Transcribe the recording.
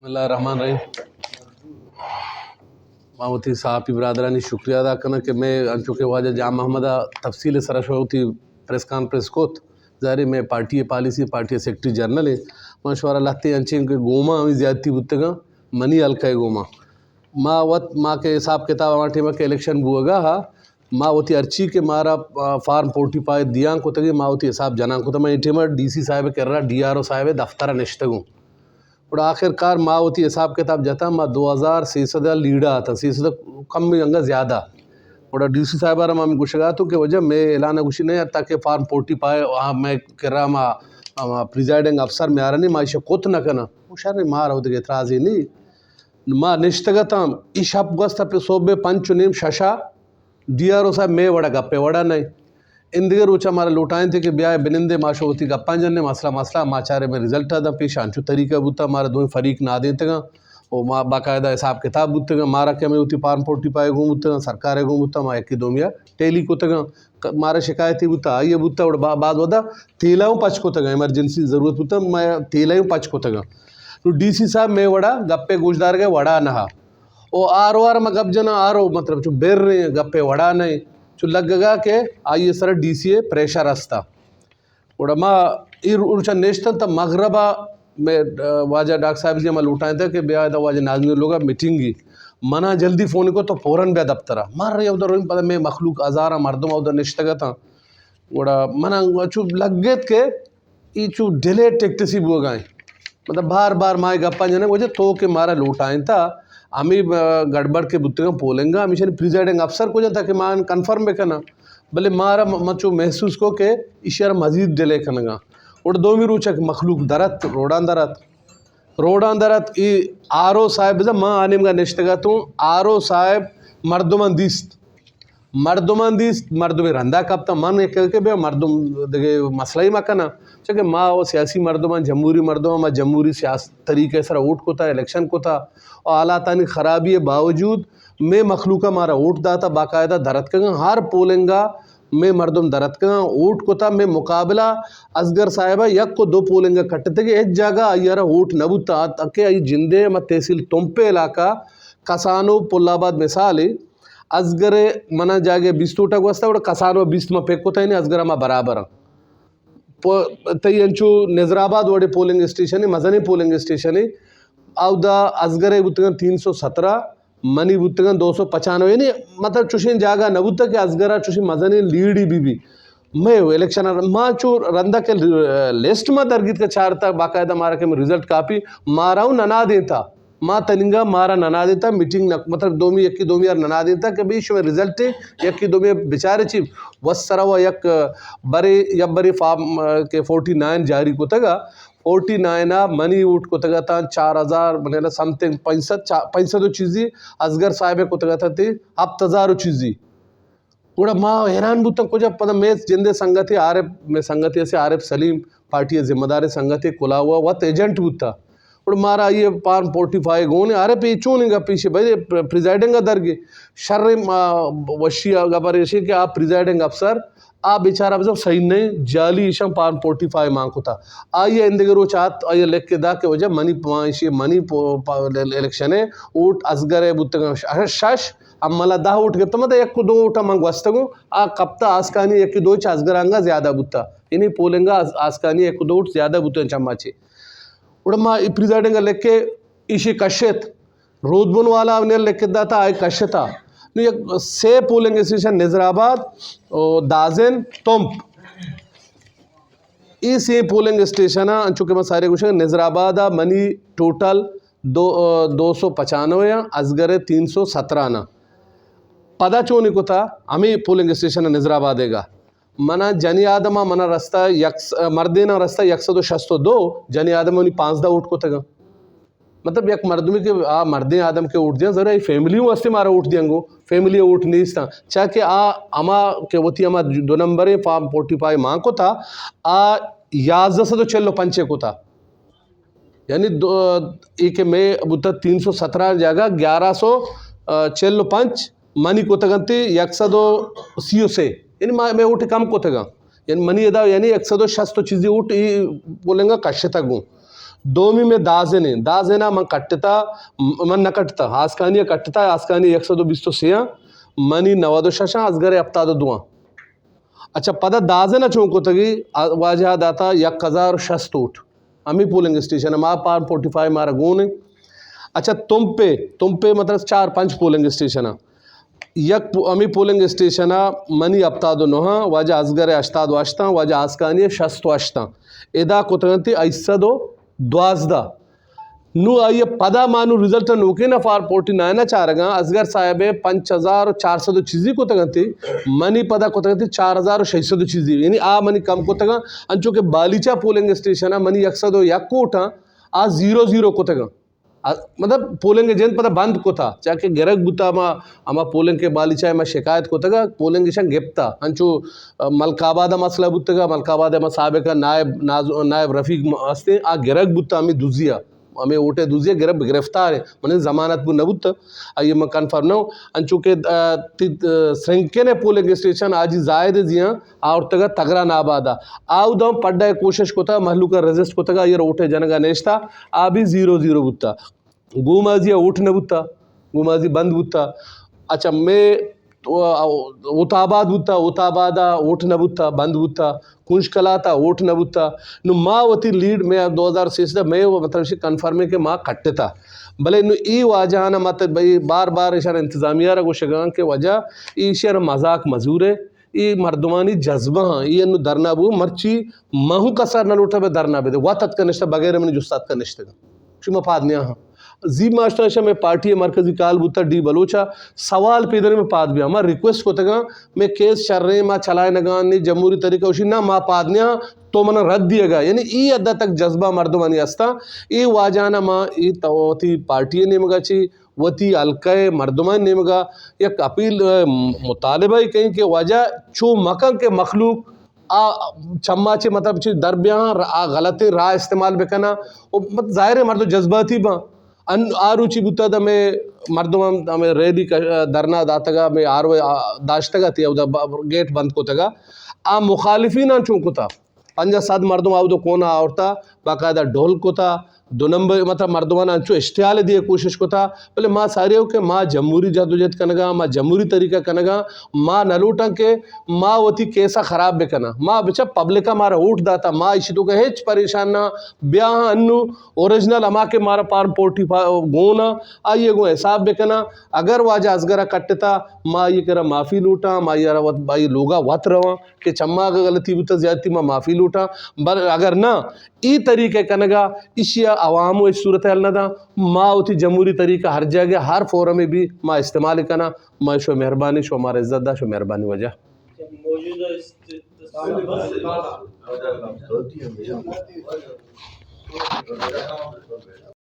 बिस्मिल्लाहिर्रहमानिर्रहीम। मावती साहब की बरदरानी शुक्रिया अदा करना कि मैं अंचुके वाजा जाम महमद तफसील सरशवती प्रेस कॉन्फ्रेंस कोत ज़ाहिर मैं party policy party secretary general है मशवरा लाते अंचे के गोमा हमें ज़्यादती बुतगा मनी अलका गोमा माँ वत माँ के हिसाब किताब हमारे टीम के इलेक्शन बुआगा हा माँ वती अर्ची के मारा फार्म पोर्टी पाए दिया को तगे माँ वती हिसाब जना को तो मैं टीम DC साहब कर रहा DRO साहब दफ्तर निश्तगूँ और आखिरकार माँ होती हिसाब किताब जाता माँ 2000 लीडा आता 600 कम में अंगा ज़्यादा और DC साहब मैं गुशगा तो कि वजह मैं ऐलान गुशी नहीं ताकि फार्म पोर्टी पाए वहाँ मैं कर रहा माँ प्रिजाइडिंग अफसर में आ रहा नहीं माँ इसे कोत न करना उशार नहीं मार होते एतराज़ ही नहीं माँ निश्तगतम इस हब गस्त पे सोबे पंच नीम शशा DRO साहब मैं वड़ा गप्पे वड़ा नहीं इंदिगे रोचा हमारा लौटाएं थे कि ब्याह बिनिंदे माशो होती गप्पा जन्ने मसला मसला माचारे में रिजल्ट आता पेश आंचू तरीका बुता हमारा दो फरीक ना देते वो माँ बाकायदा हिसाब किताब बुतगा मारा क्या मैं होती पान पोटी पाए घूम बुतगा सरकार घूम बुता माँ एक दोमिया टेली को तगा मारा शिकायत बुता आइए बुता और बाद वदा तेलाऊ पच को तगा इमरजेंसी ज़रूरत बुता मैं तेलाऊ पच को तगा तो DC साहब मैं वड़ा गप्पे गुजदार गए वड़ा नहा ओ आर में गप जना आरो मतलब जो बेर रहे गप्पे वड़ा नहीं जो लगगा के आइए सर DCA प्रेशर अस्ता और माँ इरुचा नेशनल तब मगरबा में वाजा डॉक्टर साहब जी मैं लुटाए थे कि ब्याह दा वाजा नाज़मी लोग मीटिंग की मना जल्दी फ़ोन को तो फ़ौरन ब्या दफ्तर मार रहे उधर रोइन पता मैं मखलूक हज़ारा मर्दम उधर निश्तगा था और मना चु लगेत के इचु डिले टेक्टसी बुआ गए मतलब बार बार माए गप्पा जने वजह तो के मारा लुटाए था हमें गड़बड़ के बुत्तेगा पोलेंगा हमेशा प्रिजाइडिंग अफसर को जाता कि मान कन्फर्म में करना भले मारा मचो महसूस को के इशारा मजीद डिले करना और दो भी रूचक मखलूक दरत रोडान दरत ई RO साहब जब माँ आने में निश्तगा तो RO साहब मर्दुम रंदा कब मन एक के बे मर्दुम देखे मसला ही मकना चके माँ वो सियासी मर्दुम जमहूरी सियासत तरीके सर वोट को था इलेक्शन को था और आला तानी ख़राबी बावजूद मैं मखलूका मारा वोट दाता बाकायदा दरत का हर पोलेंगा मैं मर्दुम दरत का वोट को था मैं मुकाबला असगर साहिबा यक को दो पोलेंगा कटते के एक जगह आयारा वोट नबुता तके आई जिंदे मत तहसील तुमपे इलाका कसानो पुल्लाबाद मिसाल असगरे मना जागे 20 टोटा वस्ता और कसानो 20 में पेक होता है नहीं असगरा मा बराबर तई अंचु नजराबाद वडे पोलिंग स्टेशन है मजनी पोलिंग स्टेशन है आवदा असगरे बुतगन 317 मनी बुतगन 295 यानी मतलब चुशिन जागा नबुता के असगरा चुशी मजनी लीड भी मैं इलेक्शन माँ चू रंदा के लिस्ट में दरगित का चारता बाकायदा मारा के रिजल्ट कापी माराऊ नना देता माँ तनिंगा मारा नना देता मीटिंग मतलब दोमी यक्की दोमी यार नना देता कि बीच में रिजल्ट है यक्की दोमी बेचारे चीफ वसरा व यक बरे फार्म के 49 जारी को तगा 49 मनी उठ को तगा था 4000 मने समथिंग 65 चीज़ी असगर साहब को तगा था थे अब 1000 चीज़ी उड़ा माँ हैरान बुता को जब पता मैं जिंदे संगति RF में संगति से RF सलीम पार्टी जिम्मेदार संगति खुला हुआ वत एजेंट बुता और मारा ये पार 45 गोने अरे पे चूनेगा पीछे भाई प्रिजाइडिंग दरगे शर्र वशिया गबरेशी कि आप प्रिजाइडिंग अफसर आप बेचारा जब सही नहीं जाली इशम पार 45 मांग को था आइए इंदगे रो चात आइए लिख के दा के वजह मनी इलेक्शन है वोट असगर है बुतगा शश अब मला 10 उठ गए तो मतलब एक को 2 उठा मांग वस्तगो आ कप्ता आसकानी एक की 2 असगरांगा ज़्यादा बुत्ता इन्हीं पोलेंगा आसकानी एक को 2 उठ ज़्यादा बुत्ता चम्माचे उड़मा प्रिजाइडिंग लेके इशी कश्यत रोदबुन वाला अवने लेके दाता आय कश्यता ये से पोलिंग स्टेशन नजराबाद और दाजेन तुम इस ये पोलिंग स्टेशन चूँकि मैं सारे कुछ नजराबाद मनी टोटल 295 असगर 317 ना पदा चोनी को था हमें पोलिंग स्टेशन नजराबादेगा मना जनी आदमा मना रास्ता मर्देना रास्ता 162 जनी आदम 5 उठ को तगा मतलब एक मर्दमी के मर्दे आदम के उठ दिया जरा फैमिली वास्ते मारा उठ दियांगो फैमिली उठ नहीं था चाहे कि अमा के वती अमा 2 नंबर फार्म 45 माँ को था 11 से तो चलो पंचे को था यानी एक मैं बुता 317 जगह 1100 चलो पंच मनी को तगंती 100 सीओ से यानी मैं उठ कम को तगा यानी मनी अदा यानी 160 चीज़ें उठ बोलेंगा कश्य तक دومی میں دازنا من کٹتا من نکٹتا آسکانی کٹتا آسکانی 123 منی 96 ازگر 72 اچھا پدا دازنا چونکو تگی واجہ داتا 1060 ہمیں پولنگ اسٹیشن ما پار 45 مارا گونے. اچھا تم پہ مطلب 4-5 پولنگ اسٹیشن یک ہمیں پولنگ اسٹیشن منی 79 واجہ ازگر 88 واجہ آسکانی 68 ادا کتگنتی 812 نو آئیے پدا مانو رزلٹ نوکے نا فار 49 چارگاں ازگر صاحب 5400 چیزی کو تگنتی منی پدا کو تگنتی 4600 چیزی یعنی آ منی کم کو تگا انچو کہ بالیچا پولنگ اسٹیشن منی 101 کوٹا آ 00 کو تگا مطلب پولنگ ایجنٹ پتہ بند کو تھا چاکہ گرگ بتا اما پولنگ کے بالیچا میں شکایت کو تگا پولنگ ایشن گپتا انچو ملک آبادہ مسئلہ بتا ملک آبادہ میں سابقہ نائب رفیق ہستے آ گرگ بتا ہمیں دوزیا ہمیں اوٹے دوزیا گرفتار ہے منہ ضمانت بھی نبوتا آئیے میں کنفرم نہ ہوں انچو کہ سرنکے پولنگ اسٹیشن آجی زائد زیاں اور تگا تگرا نابادا آو دم پڑھا کوشش کو تھا محلو کا رزسٹ کو تگا یہ اوٹے جنگا نیشتا آ بھی 00 بتا گومازی اوٹ نہ بتا گومازی بند بتا. اچھا میں اتاباد بتا اتابادہ اوٹ نہ بتا بند بتا کنش کلاتا اوٹ نہ بتا نو ما وتی لیڈ میں 2016 میں مطلب کنفرم ہے کہ ما کٹتا بلے نو ای واجہانا مطلب بھئی بار بار اشار انتظامیہ را گوشگان کے وجہ ای شہر مذاق مزور ہے ای مردمانی جذبہ ہاں ای انو درنا بو مرچی مہو کسر نلوٹا بے درنا بے دے واتت کا نشتہ بغیر منی جستات کا نشتہ گا شما پادنیا ہاں زی ماشترشہ میں پارٹی مرکزی کال بوتا ڈی بلوچا سوال پیدر میں پاد بیا ما ریکویسٹ کو تگا میں کیس شر رہے ما چلائے نگان نہیں جمہوری طریقہ ہوشی نا ما پادنیا تو منہ رد دیا گا یعنی ای عدہ تک جذبہ مردمانی استا ای واجانا ما ای توتی پارٹی نیمگا چی وتی حلقہ مردمان نیمگا یک اپیل مطالبہ ہی کہیں کہ وجہ چو مکن کے مخلوق چما چے مطلب چی دربیاں غلط راہ استعمال بکنا ظاہر ہے مردو جذباتی با آرو چی بوتا دا میں مردم ہمیں ریلی درنا داتگا میں آرو داشتگا تھی گیٹ بند کو تگا آ مخالفین چونکو تھا 500 مردم آو دو کونا آورتا باقاعدہ ڈھول کو تھا 2 نمبر مطلب مردمان انچو اشتعال دیے کوشش کو تھا بلے ما سارے ہو کہ ما جمہوری جدوجہد کنگا ما جمہوری طریقہ کنگا ما نلوٹا کہ ما وتی کیسا خراب بکنا ما بچا پبلکا مارا اوٹ داتا ما اشتو کہ ہیچ پریشان نہ بیاں انو اوریجنل اما کے مارا پار 45 گونا آئیے گو حساب بکنا اگر واجہ ازگرہ کٹتا ما یہ کرا معافی لوٹا ما یہ رہا بائی لوگا وات رہا کہ چما اگر غلطی بتا زیادتی ما معافی لوٹا بل اگر نہ ای طریقہ کنگا اشیا عوام و اس صورتحال نہ دا ما ہوتی جمہوری طریقہ ہر جگہ ہر فورم میں بھی ما استعمال کنا ما شو مہربانی شو ہمارا عزت دا شو مہربانی وجہ موجودہ